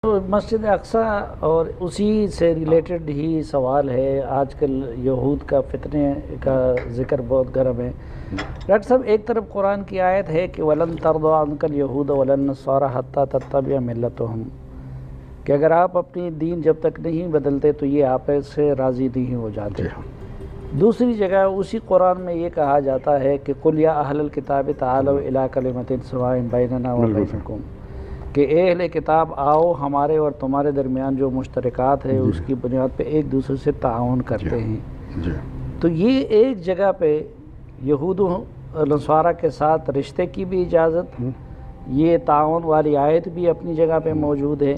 तो मस्जिद अक्सा और उसी से रिलेटेड ही सवाल है। आजकल यहूद का फितने का ज़िक्र बहुत गर्म है। डॉक्टर साहब, एक तरफ कुरान की आयत है कि वलन तरदा अनकल यहूद वलन नसारा हत्ता तत्तबिअ मिल्लतहुम, कि अगर आप अपनी दीन जब तक नहीं बदलते तो ये आप से राज़ी नहीं हो जाते। दूसरी जगह उसी कुरान में ये कहा जाता है कि कुल या अहलल किताब तालव इला कलिमतिन सवाइन बैनना व बैनकुम, कि अहले किताब आओ, हमारे और तुम्हारे दरमियान जो मुश्तरकात है उसकी बुनियाद पे एक दूसरे से ताउन करते हैं। तो ये एक जगह पे यहूद नसारा के साथ रिश्ते की भी इजाज़त, ये ताउन वाली आयत भी अपनी जगह पे मौजूद है,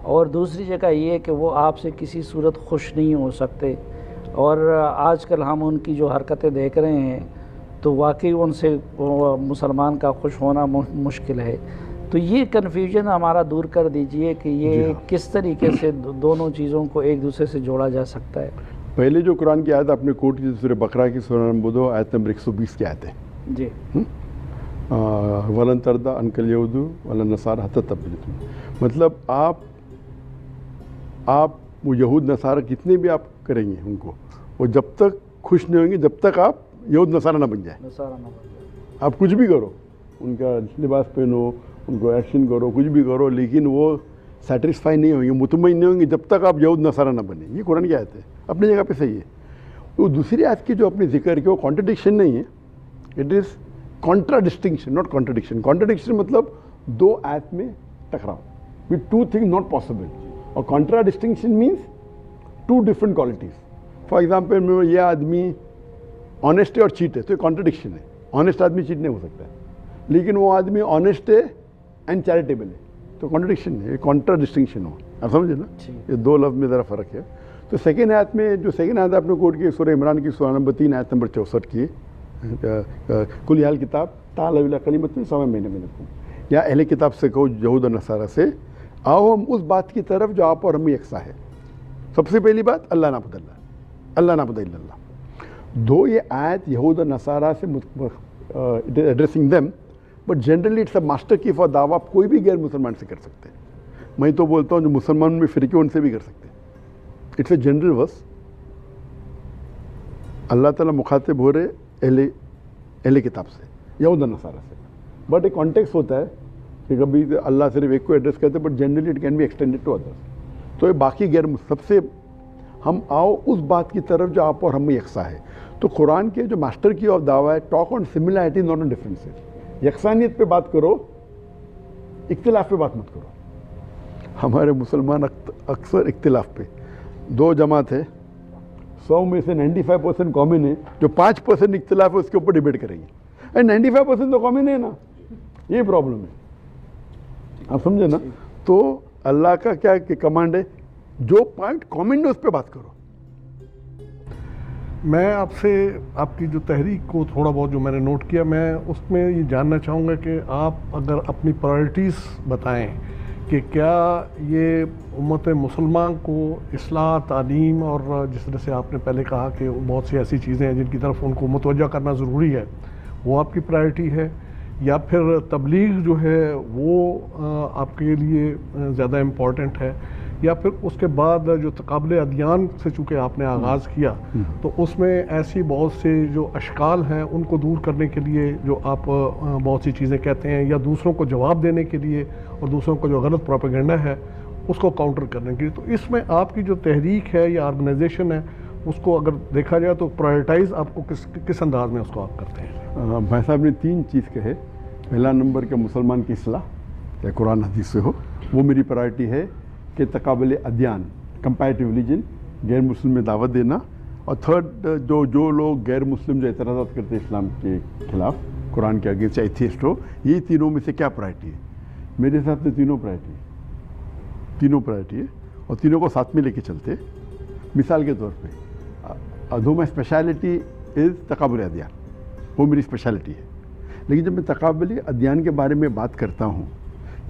और दूसरी जगह ये कि वो आपसे किसी सूरत खुश नहीं हो सकते। और आजकल हम उनकी जो हरकतें देख रहे हैं तो वाकई उनसे मुसलमान का खुश होना मुश्किल है। तो ये कन्फ्यूजन हमारा दूर कर दीजिए कि ये किस तरीके से दोनों चीज़ों को एक दूसरे से जोड़ा जा सकता है। पहले जो कुरान की आयत आपने कोट की, सूरह बकरा की सूरह नंबर 2 आयत नंबर 120 की आयत है जी। वलन तरदा अनकल यहूदु वलन नसारा हत्ता तत्तबिअ, मतलब आप वो यहूद नसारा कितने भी आप करेंगे उनको, वो जब तक खुश नहीं होंगे जब तक आप यहूद नसारा ना बन जाए। आप कुछ भी करो, उनका लिबास पहनो, उनको एक्शन करो, कुछ भी करो, लेकिन वो सेटिस्फाई नहीं होंगे, मुतमईन नहीं होंगे जब तक आप यहूद नसारा ना बने। ये कुरान की आयत है, अपनी जगह पे सही है। तो दूसरी आयत की जो अपने जिक्र की वो कॉन्ट्रडिक्शन नहीं है, it is contradistinction not contradiction. Contradiction मतलब दो आयत में टकराव, with two thing not possible, और contradistinction means two different qualities. For example, ये आदमी ऑनेस्ट है और चीट है, तो ये कॉन्ट्रडिक्शन है। ऑनेस्ट आदमी चीट नहीं हो सकता है, लेकिन वो आदमी ऑनेस्ट है एंड चैरिटेबल है, तो कॉन्ट्रडिक्शन है, कॉन्ट्रा डिस्टिंक्शन हो। आप समझे ना, ये दो लफ्ज़ में ज़रा फ़र्क है। तो सेकेंड आयत में, जो सेकेंड आयत आपने कोट की सूरह इमरान की सूरह नंबर 3 आयत नंबर 64 की, कुल या अहल किताब ताअलू इला कलिमतिन सवाइन बैनकुम, या अहले किताब से कहो यहूद और नसारा से, आओ हम उस बात की तरफ जो आप और हम यकसा है। सबसे पहली बात अल्लाह नाबुद इल्लल्लाह। दो ये आयत यहूद और नसारा से it is addressing them, but generally it's a master की फॉर दावा। आप कोई भी गैर मुसलमान से कर सकते हैं। मैं तो बोलता हूँ जो मुसलमान में फ़िरके उनसे भी कर सकते हैं। It's a general verse. अल्लाह ताला मुखातिब हो रहे अहले किताब से, यहूद और नसारा से, बट एक कॉन्टेक्स्ट होता है कि कभी अल्लाह सिर्फ एक को एड्रेस करते हैं, but generally it can be extended to others. तो ये बाकी गैर सबसे हम आओ उस बात की तरफ जो आप और हम में यकसा है। तो कुरान के जो मास्टर की ऑफ दावा है, talk on similarity not on differences. यकसानियत पे बात करो, इख्तिलाफ पे बात मत करो। हमारे मुसलमान अक्सर इख्तिलाफ पे, दो जमात है, 100 में से 95% कॉमन है, जो 5% इख्तिलाफ है उसके ऊपर डिबेट करेंगे। अरे 95% तो कॉमन है ना, ये प्रॉब्लम है। आप समझे ना। तो अल्लाह का क्या कमांड है, जो पॉइंट कॉमन है उस पर बात करो। मैं आपसे आपकी जो तहरीक को थोड़ा बहुत जो मैंने नोट किया, मैं उसमें ये जानना चाहूँगा कि आप अगर अपनी प्रायोरिटीज़ बताएं कि क्या ये उम्मत मुसलमान को इस्लाह, तालीम और जिस तरह से आपने पहले कहा कि बहुत सी ऐसी चीज़ें हैं जिनकी तरफ उनको मुतवज्जा करना ज़रूरी है, वो आपकी प्रायोरिटी है, या फिर तबलीग जो है वो आपके लिए ज़्यादा इम्पॉर्टेंट है, या फिर उसके बाद जो तकाबले अदियान से चूँकि आपने आगाज़ किया तो उसमें ऐसी बहुत से जो अशकाल हैं उनको दूर करने के लिए जो आप बहुत सी चीज़ें कहते हैं, या दूसरों को जवाब देने के लिए और दूसरों को जो गलत प्रोपेगेंडा है उसको काउंटर करने के लिए, तो इसमें आपकी जो तहरीक है या ऑर्गेनाइजेशन है उसको अगर देखा जाए तो प्रायोरिटाइज़ आपको किस अंदाज में उसको आप करते हैं? भाई साहब ने 3 चीज़ कहे। पहला नंबर के मुसलमान की इस्लाह, चाहे कुरान हदीस से हो, वो मेरी प्रायोरिटी है कि तकाबले अदियान, कंपैरेटिव रिलीजन, गैर मुस्लिम में दावत देना। और थर्ड, जो लोग गैर मुस्लिम जो एतराज़ात करते हैं इस्लाम के खिलाफ, कुरान के अगेंस्ट, चाहे एथियस्ट हो, ये तीनों में से क्या प्रायोरिटी है? मेरे हिसाब से तीनों प्रायोरिटी है, और तीनों को साथ में लेके चलते हैं। मिसाल के तौर पे दो माई स्पेशलिटी इज़ तकाबुल अदियान, वो मेरी स्पेशलिटी है। लेकिन जब मैं तकाबुल अदियान के बारे में बात करता हूँ,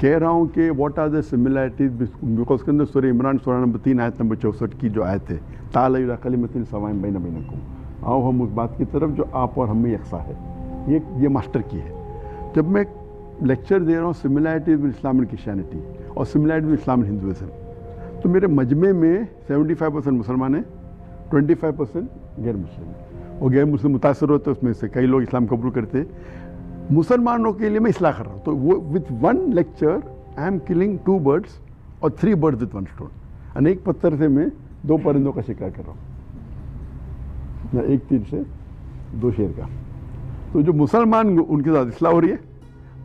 कह रहा हूँ कि what are the similarities, because उसके अंदर सूरह इमरान सूरह नंबर 3 आयत नंबर 64 की जो आयत है, ताअलू इला कलिमतिन सवाइन बैनकुम, आओ हम उस बात की तरफ जो आप और हम में यकसा है, ये मास्टर की है। जब मैं लेक्चर दे रहा हूँ similarities with Islam and Christianity, और similarity with Islam and Hinduism. तो मेरे मजमे में 75% मुसलमान हैं, 25% गैर मुस्लिम हैं। और गैर मुस्लिम मुतासर होते हैं, उसमें से कई लोग इस्लाम कबूल करते हैं। मुसलमानों के लिए मैं इस्लाह कर रहा हूँ। तो वो with one lecture I am killing 2 birds और 3 birds विथ 1 stone। अनेक पत्थर से मैं 2 परिंदों का शिकार कर रहा हूँ, या 1 तीर से 2 शेर का। तो जो मुसलमान उनके साथ इस्लाह हो रही है,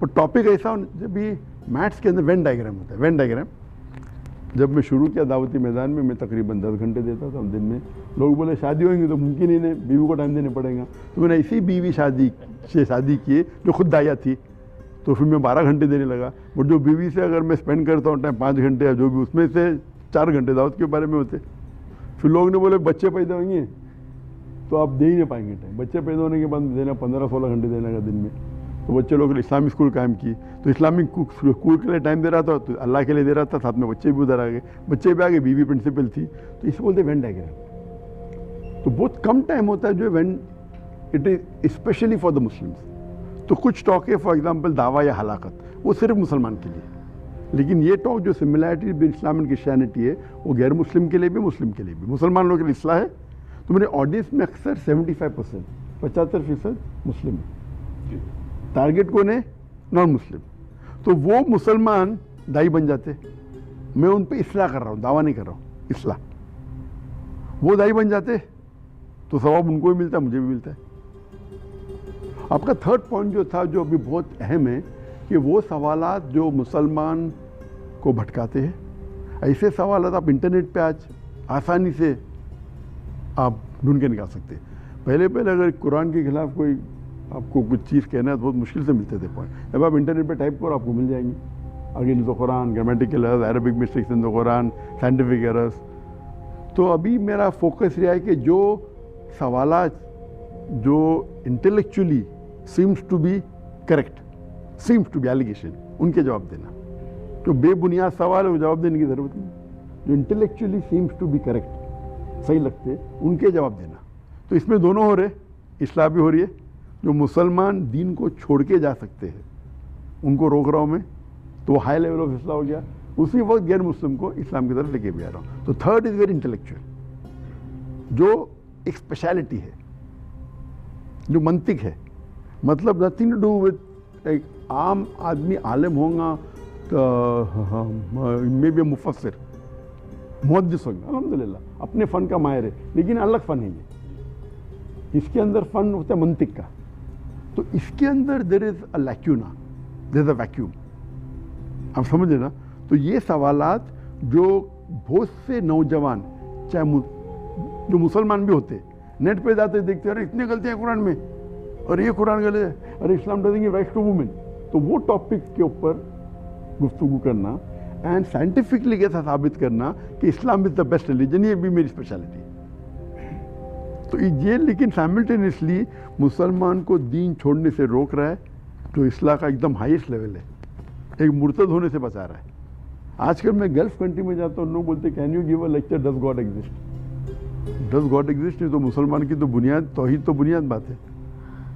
पर टॉपिक ऐसा जब भी मैथ्स के अंदर वेन डायग्राम होता है। वेन डायग्राम जब मैं शुरू किया दावती मैदान में, मैं तकरीबन 10 घंटे देता था दिन में। लोग बोले शादी होंगी तो मुमकिन ही नहीं, बीवी को टाइम देना पड़ेगा। तो मैंने ऐसी बीवी से शादी की जो खुद दाया थी, तो फिर मैं 12 घंटे देने लगा। बट जो बीवी से अगर मैं स्पेंड करता हूँ टाइम 5 घंटे या जो भी, उसमें से 4 घंटे दावत के बारे में होते। फिर लोग ने बोले बच्चे पैदा होंगे तो आप दे ही नहीं पाएंगे टाइम। बच्चे पैदा होने के बाद देना 15-16 घंटे देना का दिन में। तो बच्चे लोग इस्लामिक स्कूल कायम की, तो इस्लामिक स्कूल के लिए टाइम दे रहा था, तो अल्लाह के लिए दे रहा था, साथ में बच्चे भी उधर आ गए। बच्चे भी आ गए, बीवी प्रिंसिपल थी। तो इसे बोलते वेन डायग्राम। तो बहुत कम टाइम होता है जो when it is specially for the Muslims. तो कुछ टॉक है, फॉर एग्जाम्पल दावा या हलाकत, वो सिर्फ मुसलमान के लिए। लेकिन ये टॉक जो similarity between Islam and Christianity है, वो गैर मुस्लिम के लिए भी, मुस्लिम के लिए भी। मुसलमान लोगों के लिए इस्लाह है। तो मेरे ऑडियंस में अक्सर 75%, 75% मुस्लिम है। टारगेट कौन है? Non Muslim. तो वो मुसलमान दाई बन जाते, मैं उन पे इस्लाह कर रहा हूँ, दावा नहीं कर रहा हूँ, इस्लाह। वो दाई बन जाते तो सवाब उनको भी मिलता है, मुझे भी मिलता है। आपका थर्ड पॉइंट जो था, जो अभी बहुत अहम है, कि वो सवालात जो मुसलमान को भटकाते हैं, ऐसे सवालात आप इंटरनेट पे आज आसानी से आप ढूंढ के निकाल सकते हैं। पहले अगर कुरान के खिलाफ कोई आपको कुछ चीज़ कहना है तो बहुत मुश्किल से मिलते थे पॉइंट। जब आप इंटरनेट पे टाइप करो आपको मिल जाएंगे। Against the Quran, grammatical errors, Arabic mistakes in the Quran, scientific errors. तो अभी मेरा फोकस रहा है कि जो सवालात जो intellectually seems to be correct, seems to be allegation, उनके जवाब देना। जो बेबुनियाद सवाल है वो जवाब देने की ज़रूरत नहीं। जो intellectually seems to be correct, सही लगते, उनके जवाब देना। तो इसमें दोनों हो रहे, इस्लाह भी हो रही है। जो मुसलमान दीन को छोड़ के जा सकते हैं उनको रोक रहा हूँ मैं, तो हाई लेवल ऑफ इस्लाह हो गया। उसी वक्त गैर मुस्लिम को इस्लाम की तरफ लेके भी आ रहा हूँ। तो थर्ड इज वेरी इंटेलेक्चुअल, जो एक स्पेशलिटी है, जो मंतिक है। मतलब नथिंग टू डू विद एक आम आदमी आलिम होगा, मे बी मुफस्सिर, मुहद्दिस होगा, अल्हम्दुलिल्लाह अपने फ़न का माहिर है, लेकिन अलग फ़न है ये। इसके अंदर फ़न होता है मंतिक का। तो इसके अंदर there is a lacuna, there is a vacuum. आप समझे ना? तो ये सवालात जो बहुत से नौजवान, चाहे जो मुसलमान भी होते, नेट पे जाते देखते हैं, अरे इतनी गलतियाँ कुरान में, और ये कुरान गलत है, अरे Islam doesn't give rights to women. तो वो टॉपिक के ऊपर गुफ्तगू करना एंड साइंटिफिकली कैसा साबित करना कि इस्लाम इज़ द बेस्ट रिलीजन, ये भी मेरी स्पेशलिटी है। तो ये लेकिन साइमल्टेनियसली मुसलमान को दीन छोड़ने से रोक रहा है, जो इस्लाह का एकदम हाईएस्ट लेवल है, एक मुर्तद होने से बचा रहा है। आजकल मैं गल्फ कंट्री में जाता हूँ, लोग बोलते can you give a lecture does God exist. Does God exist नहीं तो मुसलमान की तो बुनियाद, तौहीद तो बुनियाद बात है।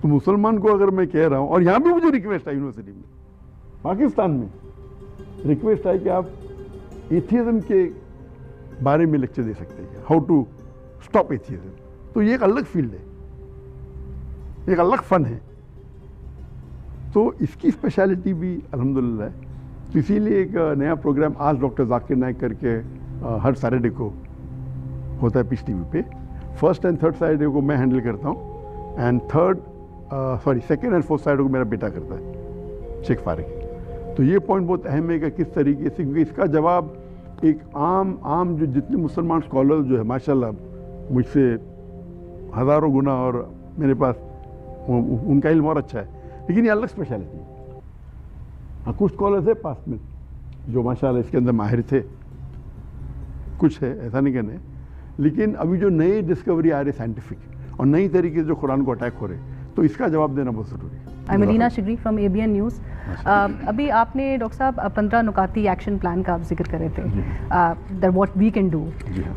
तो मुसलमान को अगर मैं कह रहा हूँ, और यहाँ भी मुझे रिक्वेस्ट है यूनिवर्सिटी में, पाकिस्तान में रिक्वेस्ट है कि आप एथियज्म के बारे में लेक्चर दे सकते हैं, हाउ टू स्टॉप एथियज्म। तो ये एक अलग फील्ड है, एक अलग फन है। तो इसकी स्पेशलिटी भी अल्हम्दुलिल्लाह है। तो इसीलिए एक नया प्रोग्राम आज डॉक्टर जाकिर नाइक करके हर सैटरडे को होता है पीस टीवी पे। फर्स्ट एंड थर्ड सैटरडे को मैं हैंडल करता हूँ, and second and fourth Saturday को मेरा बेटा करता है, शेख फारिक। तो ये पॉइंट बहुत अहम है कि किस तरीके से, क्योंकि इसका जवाब एक आम जो जितने मुसलमान स्कॉलर जो है माशाल्लाह मुझसे हज़ारों गुना, और मेरे पास उनका इल्म और अच्छा है, लेकिन ये अलग स्पेशलिटी है। हाँ, कुछ स्कॉलर्स है पास में जो माशाल्लाह इसके अंदर माहिर थे, कुछ है, ऐसा नहीं कहने। लेकिन अभी जो नई डिस्कवरी आ रही साइंटिफिक और नई तरीके से जो कुरान को अटैक हो रहे, तो इसका जवाब देना बहुत ज़रूरी है। I Madina Shigri from ABN news. अभी आपने डॉक्टर साहब 15 नुकाती एक्शन प्लान का आप जिक्र कर रहे थे, that what we can do.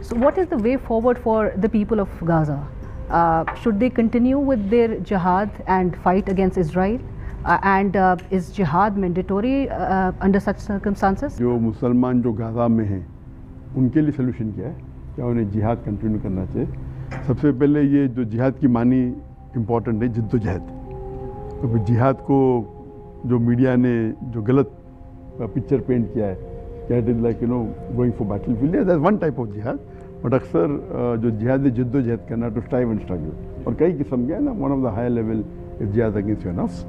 So what is the way forward for the people of Gaza? Should they continue with their jihad and fight against Israel? and is jihad mandatory under such circumstances? जो मुसलमान जो Gaza में हैं उनके लिए solution क्या है? क्या उन्हें जिहाद कंटिन्यू करना चाहिए? सबसे पहले ये जो जिहाद की मानी इम्पोर्टेंट है, जिद्दोजहद। तो जिहाद को जो मीडिया ने जो गलत पिक्चर पेंट किया है, क्या it is like going for battle field, that's one type of जिहाद। बट अक्सर जो जिहाद है जिद्दोजहद करना, टू स्ट्राइव एंड स्ट्रगल, और कई किस्म के है ना, one of the high level is जिहाद अगेंस्ट योर नफ्स।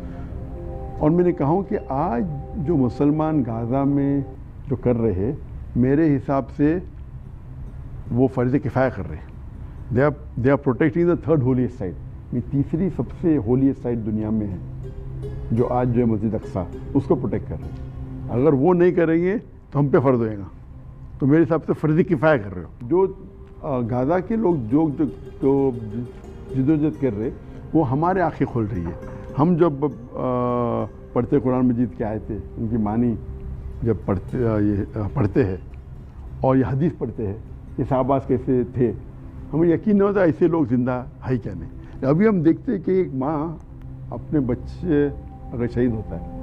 और मैंने कहा हूँ कि आज जो मुसलमान गाज़ा में जो कर रहे हैं, मेरे हिसाब से वो फ़र्ज़ किफ़ाया कर रहे हैं। They are protecting the third holiest site, ये तीसरी सबसे होलीएस्ट साइट दुनिया में है, जो आज जो है मस्जिद अक्सा, उसको प्रोटेक्ट कर रहे हैं। अगर वो नहीं करेंगे तो हम पे फ़र्ज़ होएगा। तो मेरे हिसाब से फ़र्ज़ किफ़ाया कर रहे हो। जो गाज़ा के लोग जो जिद्दोजहद कर रहे, वो हमारे आँखें खोल रही है। हम जब पढ़ते कुरान मजीद के आए थे, उनकी मानी जब पढ़ते हैं और ये हदीस पढ़ते हैं, ये सहाबास कैसे थे, हमें यकीन नहीं होता ऐसे लोग ज़िंदा है क्या नहीं। अभी हम देखते हैं कि एक माँ अपने बच्चे अगर शहीद होता है,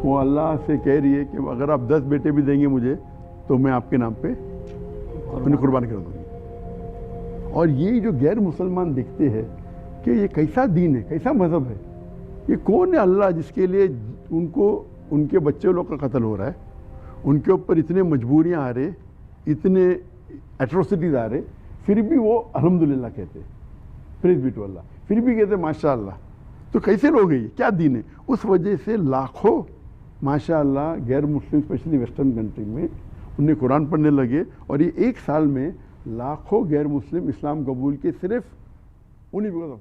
वो अल्लाह से कह रही है कि अगर आप 10 बेटे भी देंगे मुझे तो मैं आपके नाम पे उन्हें कुर्बान कर दूँगी। और ये जो गैर मुसलमान देखते हैं कि ये कैसा दीन है, कैसा मज़हब है, ये कौन है अल्लाह जिसके लिए उनको उनके बच्चे लोग का कत्ल हो रहा है, उनके ऊपर इतने मजबूरियाँ आ रहे, इतने एट्रोसिटीज़ आ रहे, फिर भी वो अल्हम्दुलिल्लाह कहते, प्रेज़ बी टू अल्लाह, फिर भी कहते माशाअल्लाह। तो कैसे लोग हैं, क्या दीन है? उस वजह से लाखों माशाअल्लाह गैर मुस्लिम, स्पेशली वेस्टर्न कंट्री में, उन्हें कुरान पढ़ने लगे, और ये एक साल में लाखों गैर मुस्लिम इस्लाम कबूल के सिर्फ उन्हीं बिकॉज ऑफ